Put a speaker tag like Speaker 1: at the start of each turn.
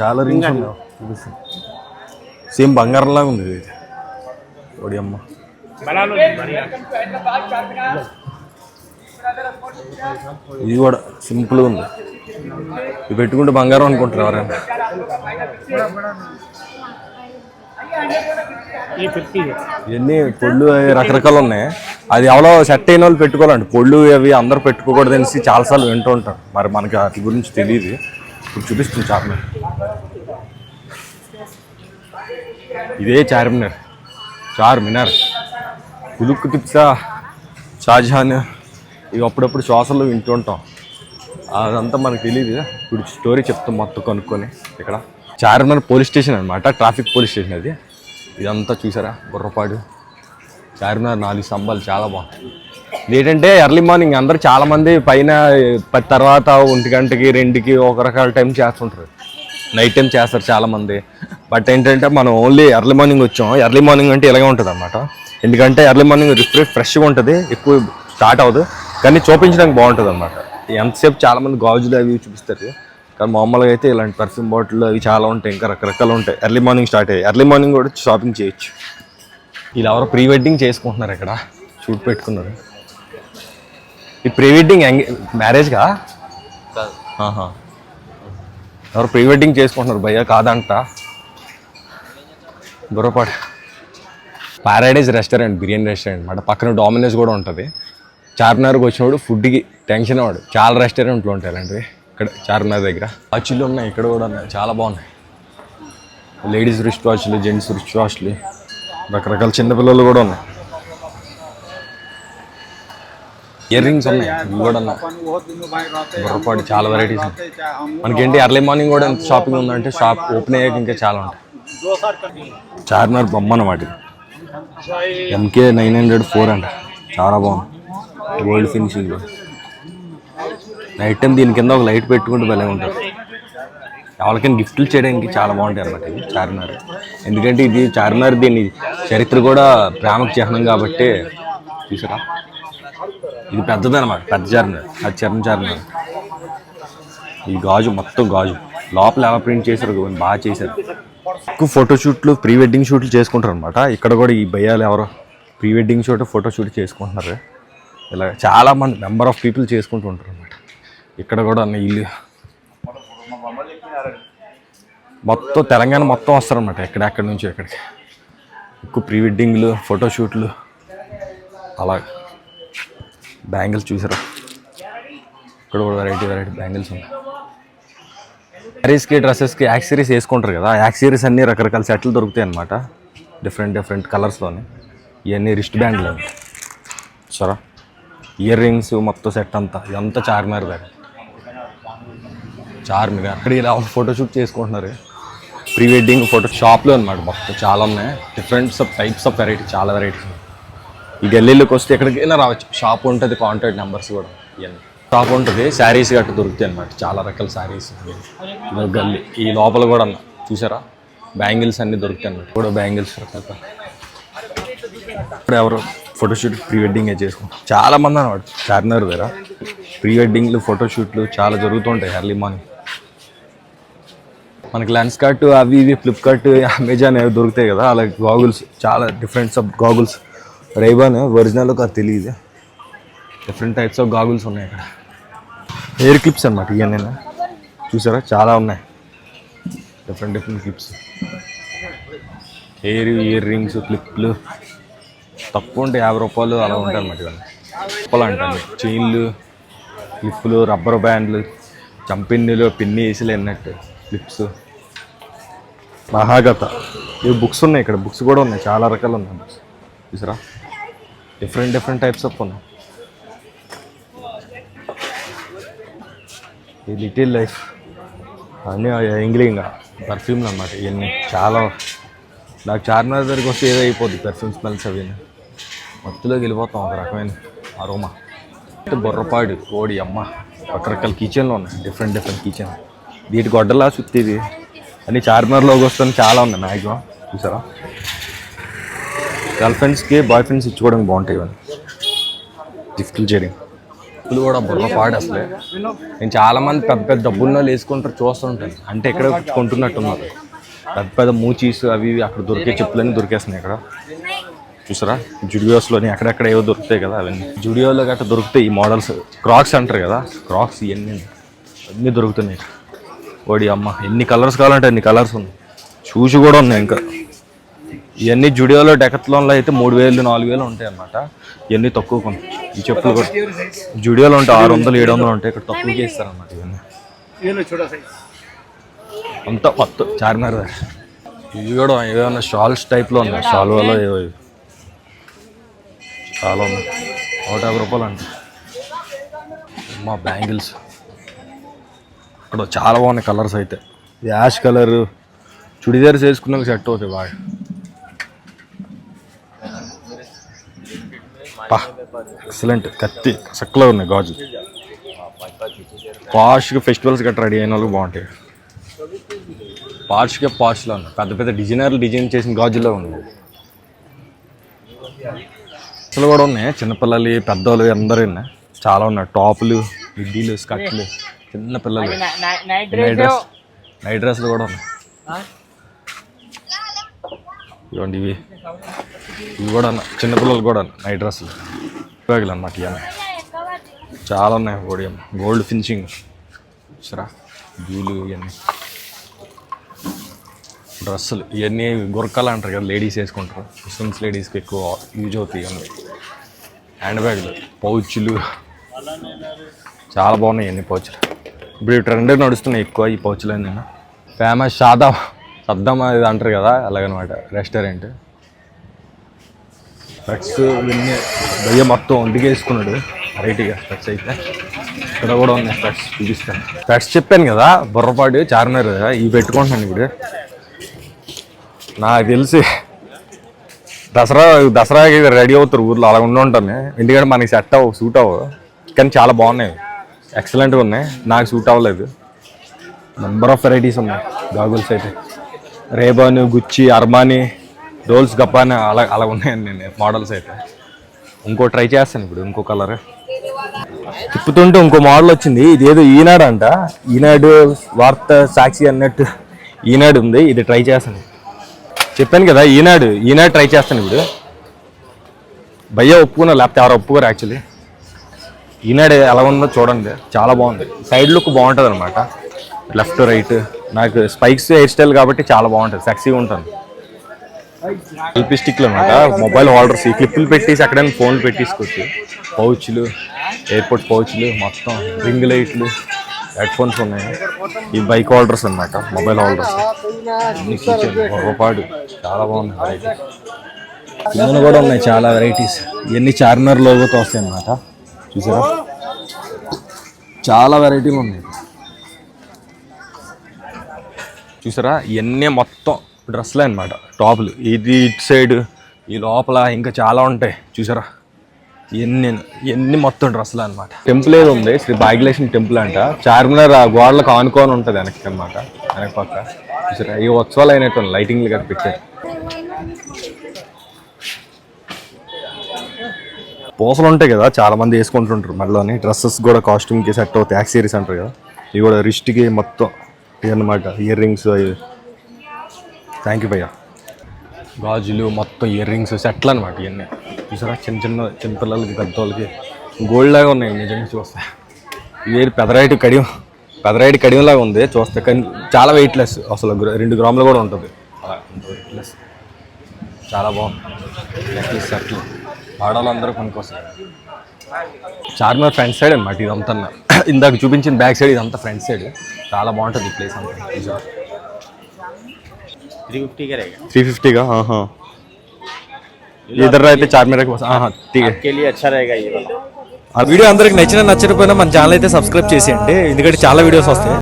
Speaker 1: చాలా రింగ్స్ ఉన్నాయి. సేమ్ బంగారంలాగా ఉంది ఇది. ఓడి అమ్మ. ఇది కూడా సింపుల్గా ఉంది. ఇవి పెట్టుకుంటే బంగారం అనుకుంటారు ఎవరైనా. ఇవన్నీ పొళ్ళు రకరకాలు ఉన్నాయి. అది ఎవరో సెట్ అయిన వాళ్ళు పెట్టుకోవాలండి. పొళ్ళు అవి అందరూ పెట్టుకోకూడదు అనేసి చాలాసార్లు వింటూ ఉంటారు. మరి మనకి వాటి గురించి తెలియదు. ఇప్పుడు చూపిస్తుంది చార్మినార్. ఇదే చార్మినార్ కులుక్కు తిప్సా షాజహాన్ ఇవి అప్పుడప్పుడు శ్వాసల్లో వింటూ ఉంటాం. అదంతా మనకు తెలియదు. ఇప్పుడు స్టోరీ చెప్తాం మొత్తం కనుక్కొని. ఇక్కడ చార్మినార్ పోలీస్ స్టేషన్ అనమాట, ట్రాఫిక్ పోలీస్ స్టేషన్ అది. ఇదంతా చూసారా బుర్రపాడు. చార్మినార్ 4 స్తంభాలు చాలా బాగుంది. ఏంటంటే ఎర్లీ మార్నింగ్ అందరూ చాలామంది పైన 10 తర్వాత 1 గంటకి 2కి ఒక రకాల టైం చేస్తుంటారు. నైట్ టైం చేస్తారు చాలామంది. బట్ ఏంటంటే మనం ఓన్లీ ఎర్లీ మార్నింగ్ వచ్చాం. ఎర్లీ మార్నింగ్ అంటే ఇలాగే ఉంటుంది అన్నమాట. ఎందుకంటే ఎర్లీ మార్నింగ్ ఫ్రెష్గా ఉంటుంది, ఎక్కువ స్టార్ట్ అవ్వదు, కానీ చూపించడానికి బాగుంటుంది అన్నమాట. ఎంతసేపు చాలామంది గాజులు అవి చూపిస్తారు, కానీ మామూలుగా అయితే ఇలాంటి పర్ఫ్యూమ్ బాటిల్ అవి చాలా ఉంటాయి, ఇంకా రకరకాలు ఉంటాయి. ఎర్లీ మార్నింగ్ స్టార్ట్ అయ్యాయి. ఎర్లీ మార్నింగ్ కూడా షాపింగ్ చేయొచ్చు. ఇలా ఎవరో ప్రీ వెడ్డింగ్ చేసుకుంటున్నారు. ఇక్కడ షూట్ పెట్టుకున్నారు. ఈ ప్రీ వెడ్డింగ్ మ్యారేజ్గా ఎవరు ప్రీ వెడ్డింగ్ చేసుకుంటున్నారు భయ్యా, కాదంట. బుర్రపాడు పారాడైజ్ రెస్టారెంట్, బిర్యానీ రెస్టారెంట్ అన్నమాట. పక్కన డామినోస్ కూడా ఉంటుంది. చార్మినార్కి వచ్చినప్పుడు ఫుడ్కి టెన్షన్ అవ్వడు. చాలా రెస్టారెంట్లు ఉంటాయి అలాంటివి ఇక్కడ చార్మినార్ దగ్గర. వాచ్లు ఉన్నాయి, ఇక్కడ కూడా ఉన్నాయి, చాలా బాగున్నాయి. లేడీస్ రిస్ట్ వాచ్లు, జెంట్స్ రిస్ట్ వాచ్లు, రకరకాల చిన్నపిల్లలు కూడా ఉన్నాయి. ఇయర్ రింగ్స్ ఉన్నాయి, ఇవి కూడా ఉన్నాయి. బుర్రపాటు చాలా వెరైటీస్ ఉన్నాయి. మనకేంటి ఎర్లీ మార్నింగ్ కూడా ఎంత షాపింగ్ ఉందంటే షాప్ ఓపెన్ అయ్యాక ఇంకా చాలా ఉంటాయి. చార్మినార్ బొమ్మ అన్నమాట. MK 904 అంట, చాలా బాగుంది. Gold finishing. నైట్ టైం దీని కింద ఒక లైట్ పెట్టుకుంటే భలే ఉంటుంది. ఎవరికైనా గిఫ్ట్లు చేయడానికి చాలా బాగుంటాయి అన్నమాట ఇది చార్మినార్. ఎందుకంటే ఇది చార్మినార్, దీని చరిత్ర కూడా ప్రేమకు చిహ్నం కాబట్టి. చూసారా, ఇది పెద్దదన్నమాట, పెద్ద చార్మినార్. అది చార్మినార్. ఈ గాజు మొత్తం గాజు లోపల ఎలా ప్రింట్ చేశారు, బాగా చేశారు. ఎక్కువ ఫోటోషూట్లు, ప్రీ వెడ్డింగ్ షూట్లు చేసుకుంటారు అనమాట. ఇక్కడ కూడా ఈ భయ్యాలు ఎవరో ప్రీ వెడ్డింగ్ షూట్, ఫోటోషూట్ చేసుకుంటున్నారు. ఇలా చాలామంది నెంబర్ ఆఫ్ పీపుల్ చేసుకుంటూ ఉంటారు అనమాట. ఇక్కడ కూడా ఇల్లు మొత్తం తెలంగాణ మొత్తం వస్తారనమాట. ఎక్కడెక్కడి నుంచి ఎక్కడికి ఎక్కువ ప్రీ వెడ్డింగ్లు, ఫోటోషూట్లు. అలా బ్యాంగిల్స్ చూసారా, ఇక్కడ కూడా వెరైటీ బ్యాంగిల్స్ ఉన్నాయి. శారీస్కి, డ్రెస్సెస్కి యాక్సరీస్ వేసుకుంటారు కదా, యాక్సరీస్ అన్నీ రకరకాల సెట్లు దొరుకుతాయి అన్నమాట. డిఫరెంట్ కలర్స్లోనే. ఇవన్నీ రిస్ట్ బ్యాండ్లు అండి. సరే, ఇయర్ రింగ్స్ మొత్తం సెట్ అంతా. ఇదంతా చార్మినార్ దగ్గర. చార్మినార్ అక్కడ ఇలా ఫోటోషూట్ చేసుకుంటున్నారు. ప్రీ వెడ్డింగ్ ఫోటో షాప్లో అనమాట. మొత్తం చాలా ఉన్నాయి. టైప్స్ ఆఫ్ వెరైటీ, చాలా వెరైటీస్. ఈ గల్లీలోకి వస్తే ఎక్కడికైనా రావచ్చు. షాప్ ఉంటుంది, కాంటాక్ట్ నెంబర్స్ కూడా ఇవన్నీ. షాప్ ఉంటుంది, శారీస్ గట్రా దొరుకుతాయి అనమాట. చాలా రకాల శారీస్. గల్లీ ఈ లోపల కూడా చూసారా, బ్యాంగిల్స్ అన్నీ దొరుకుతాయి అన్నమాట. కూడా బ్యాంగిల్స్ రకరకాల. ఇప్పుడు ఎవరు ఫోటోషూట్, ప్రీ వెడ్డింగ్ చేసుకుంటారు చాలా మంది అనమాట. చార్మినార్ దగ్గర ప్రీ వెడ్డింగ్లు, ఫోటోషూట్లు చాలా జరుగుతుంటాయి ఎర్లీ మార్నింగ్. మనకి లెన్స్ కార్ట్ అవి ఇవి ఫ్లిప్కార్ట్, అమెజాన్ అవి దొరుకుతాయి కదా, అలాగే గాగుల్స్, చాలా differents of goggles. Ray-Ban original అది తెలియదు. డిఫరెంట్ టైప్స్ ఆఫ్ గాగుల్స్ ఉన్నాయి ఇక్కడ. హెయిర్ క్లిప్స్ అనమాట ఇవన్నీ. చూసారా, చాలా ఉన్నాయి. డిఫరెంట్ క్లిప్స్, ఇయర్ రింగ్స్, క్లిప్లు. తక్కువ ఉంటే 50 రూపాయలు అలా ఉంటాయి అన్నమాట. ఇవన్నీ రూపాయలు అంటాను. చైన్లు, క్లిప్పులు, రబ్బర్ బ్యాండ్లు, చంపిన్నులు, పిన్ని వేసిలు అన్నట్టు క్లిప్స్. మహాగత ఇవి బుక్స్ ఉన్నాయి. ఇక్కడ బుక్స్ కూడా ఉన్నాయి, చాలా రకాలు ఉన్నాయి బుక్స్. చూసారా, డిఫరెంట్ టైప్స్ ఆఫ్ ఉన్నాయి. ఈ లిటిల్ లైఫ్ అన్నీ ఇంగ్లీంగా పర్ఫ్యూమ్లు అన్నమాట. ఇవన్నీ చాలా. నాకు చార్మినార్ దగ్గరికి వస్తే ఏదో అయిపోద్ది, పర్ఫ్యూమ్ స్మెల్స్ అవి మొత్తంలోకి వెళ్ళిపోతాం. ఒక రకమైన అరోమా. బుర్రపాడు, ఓడి అమ్మ, రకరకాల కిచెన్లు ఉన్నాయి. Different kitchen. వీటి గొడ్డలా చుట్టేది అన్నీ చార్మినార్లోకి వస్తాను చాలా ఉన్నాయి మ్యాక్సిమం. చూసారా, గర్ల్ ఫ్రెండ్స్కి బాయ్ ఫ్రెండ్స్ ఇచ్చుకోవడానికి బాగుంటాయి ఇవన్నీ. గిఫ్ట్లు చేయడం. చెప్పులు కూడా బుర్రపాడు అసలే. నేను చాలా మంది పెద్ద పెద్ద డబ్బున్న వాళ్ళు వేసుకుంటారు చూస్తుంటాను, అంటే ఇక్కడ కొంటున్నట్టున్నారు. పెద్ద పెద్ద మూచీస్ అవి ఇవి అక్కడ దొరికే చెప్పులన్నీ దొరికేస్తున్నాయి ఇక్కడ చూసారా. జుడియోస్లోని అక్కడెక్కడ ఏవో దొరుకుతాయి కదా, అవన్నీ జుడియోలో గట్రా దొరుకుతాయి. ఈ మోడల్స్ క్రాక్స్ అంటారు కదా, క్రాక్స్ ఇవన్నీ అన్నీ దొరుకుతున్నాయి. ఓడి అమ్మ, ఎన్ని కలర్స్ కావాలంటే అన్ని కలర్స్ ఉన్నాయి. షూస్ కూడా ఉన్నాయి. ఇంకా ఇవన్నీ జుడియోలో డెకత్లాన్లో అయితే 3000 4000 ఉంటాయి అన్నమాట. ఇవన్నీ తక్కువ కొన్ని. ఈ చెప్పులు కూడా జుడియోలో ఉంటాయి 600 700 ఉంటాయి, ఇక్కడ తక్కువకే ఇస్తారన్నమాట ఇవన్నీ. అంతా మొత్తం చార్మినార్. ఇవి కూడా ఏదైనా షాల్స్ టైప్లో ఉన్నాయి, షాల్వాలో ఏవో చాలా ఉన్నాయి. 150 రూపాయలు అంటే మా బ్యాంగిల్స్ ఇక్కడ చాలా బాగున్నాయి కలర్స్ అయితే. యాష్ కలరు చుడిదార్స్ వేసుకున్నాక సెట్ అవుతాయి బాగా. ఎక్సలెంట్. కత్తి సక్కలో ఉన్నాయి గాజు. పాష్గా ఫెస్టివల్స్ గట్రా రెడీ అయిన వాళ్ళకి బాగుంటాయి. పాష్లో ఉన్నాయి, పెద్ద పెద్ద డిజైన్ చేసిన గాజుల్లో ఉన్నాయి. అసలు కూడా ఉన్నాయి, చిన్నపిల్లలు పెద్దవాళ్ళు అందరూ ఉన్నాయి. చాలా ఉన్నాయి. టాపులు, మిడ్డీలు, స్కర్ట్లు, చిన్న పిల్లలు నైట్ డ్రెస్లు కూడా ఉన్నాయి. ఇవ్వండి ఇవి కూడా చిన్నపిల్లలు కూడా నైట్ డ్రెస్సులు ఉపయోగాలు అన్నమాట. ఇవన్నీ చాలా ఉన్నాయి. గోల్డ్ ఫినిషింగ్ సరా, జూలు, ఇవన్నీ డ్రెస్సులు, ఇవన్నీ గురకాలు అంటారు కదా, లేడీస్ వేసుకుంటారు. ముస్లిమ్స్ లేడీస్కి ఎక్కువ యూజ్ అవుతాయి. ఇవన్నీ హ్యాండ్ బ్యాగులు, పౌచ్లు చాలా బాగున్నాయి. ఇవన్నీ పౌచ్లు ఇప్పుడు ట్రెండ్ నడుస్తున్నాయి ఎక్కువ ఈ పౌచ్లు అన్నీ. ఫేమస్ సద్దాం ఇది అంటారు కదా, అలాగనమాట రెస్టారెంట్. స్పెట్స్ ఇవన్నీ దయ్య మొత్తం ఒంటికి వేసుకున్నాడు వెరైటీగా. స్పెట్స్ అయితే ఇక్కడ కూడా ఉన్నాయి. స్పెట్స్ చూపిస్తాను. స్పెట్స్ చెప్పాను కదా, బుర్రపాటు చార్మినార్ కదా, ఇవి పెట్టుకుంటున్నాను ఇప్పుడు. నాకు తెలిసి దసరాకి రెడీ అవుతారు ఊర్లో, అలా ఉంటాను. ఎందుకంటే మనకి సెట్ అవ్వవు, సూట్ అవ్వవు. కానీ చాలా బాగున్నాయి, ఎక్సలెంట్గా ఉన్నాయి. నాకు సూట్ అవ్వలేదు. నెంబర్ ఆఫ్ వెరైటీస్ ఉన్నాయి గాగుల్స్ అయితే. రేబాన్, గుచ్చి, అర్మానీ, రోల్స్ గప్పాని అలా ఉన్నాయండి నేను మోడల్స్ అయితే. ఇంకో ట్రై చేస్తాను ఇప్పుడు, ఇంకో కలర్ తిప్పుతుంటే ఇంకో మోడల్ వచ్చింది. ఇది ఏదో ఈనాడు అంట, ఈనాడు వార్త సాక్షి అన్నట్టు ఈనాడు ఉంది. ఇది ట్రై చేస్తాను. చెప్పాను కదా ఈనాడు ట్రై చేస్తాను ఇప్పుడు. భయ్య ఒప్పుకున్నా, లేకపోతే ఎవరు ఒప్పుకోరు యాక్చువల్లీ. ఈనాడు ఎలా ఉందో చూడండి, చాలా బాగుంది. సైడ్ లుక్ బాగుంటుంది అనమాట, లెఫ్ట్ రైట్. నాకు స్పైక్స్ హెయిర్ స్టైల్ కాబట్టి చాలా బాగుంటుంది, సెక్సీగా ఉంటుంది. సెల్ఫీ స్టిక్లు అనమాట, మొబైల్ హోల్డర్స్. ఈ క్లిప్పులు పెట్టేసి ఎక్కడైనా ఫోన్లు పెట్టేసుకోవచ్చు. పౌచ్లు, ఎయిర్పోర్ట్ పౌచ్లు, మొత్తం రింగ్ లైట్లు, హెడ్ ఫోన్స్ ఉన్నాయి. ఈ బైక్ హోల్డర్స్ అనమాట, మొబైల్ హోల్డర్స్. రూపాడు చాలా బాగుంది వెరైటీ. ఇందులో కూడా ఉన్నాయి చాలా వెరైటీస్. ఇవన్నీ చార్మినార్ లోగోతో వస్తాయి అన్నమాట. చూసారా, చాలా వెరైటీలు ఉన్నాయి. చూసారా, ఇవన్నీ మొత్తం డ్రెస్లే అనమాట, టాపులు. ఇది ఇటు సైడ్, ఈ లోపల ఇంకా చాలా ఉంటాయి. చూసారా, ఇవన్నీ మొత్తం డ్రెస్సులు అనమాట. టెంపుల్ ఏదో ఉంది, శ్రీ భాగ్యలక్ష్మి టెంపుల్ అంట. చార్మినార్ ఆ గోడలకు ఆనుకొని ఉంటుంది వెనక్కి అనమాట, వెనక పక్క. చూసారా, ఈ ఉత్సవాలు అయినట్టు లైటింగ్లు కదా పెట్టారు. పూసలు ఉంటాయి కదా, చాలా మంది వేసుకుంటుంటారు మళ్ళీ. డ్రెస్సెస్ కూడా కాస్ట్యూమ్కి సెట్ అవుతాయి, యాక్సెసరీస్ అంటారు కదా. ఇవి కూడా రిస్ట్కి మొత్తం ఇవన్నమాట, ఇయర్ రింగ్స్. థ్యాంక్ యూ భయ్య. గాజులు మొత్తం ఇయర్ రింగ్స్ సెట్లు అనమాట ఇవన్నీ. చూసారా, చిన్న పిల్లలకి పెద్దవాళ్ళకి గోల్డ్ లాగా ఉన్నాయి నిజంగా చూస్తే. ఇవి పెదరాయిటి కడియంలాగా ఉంది చూస్తే, కానీ చాలా వెయిట్లెస్. అసలు 2 గ్రాములు కూడా ఉంటుంది, వెయిట్లెస్. చాలా బాగుంది నెక్లెస్ సెట్లు. ఆడవాళ్ళందరూ కొనుక్కొస్తారు. చార్మినార్ ఫ్రంట్ సైడ్ అనమాట ఇదంతా. ఇందాక చూపించిన బ్యాక్ సైడ్ ఇదంతా ఫ్రంట్ సైడ్. చాలా బాగుంటుంది ఈ ప్లేస్ అంతా. 350 का? हाँ हाँ, इधर रहते चार्मिनार के पास. हाँ ठीक है, आपके लिए अच्छा रहेगा ये वाला. ఆ వీడియో అందరికి నచ్చినా నచ్చకపోయినా మన ఛానల్ అయితే సబ్స్క్రైబ్ చేసేయండి, ఎందుకంటే చాలా వీడియోస్ వస్తాయి.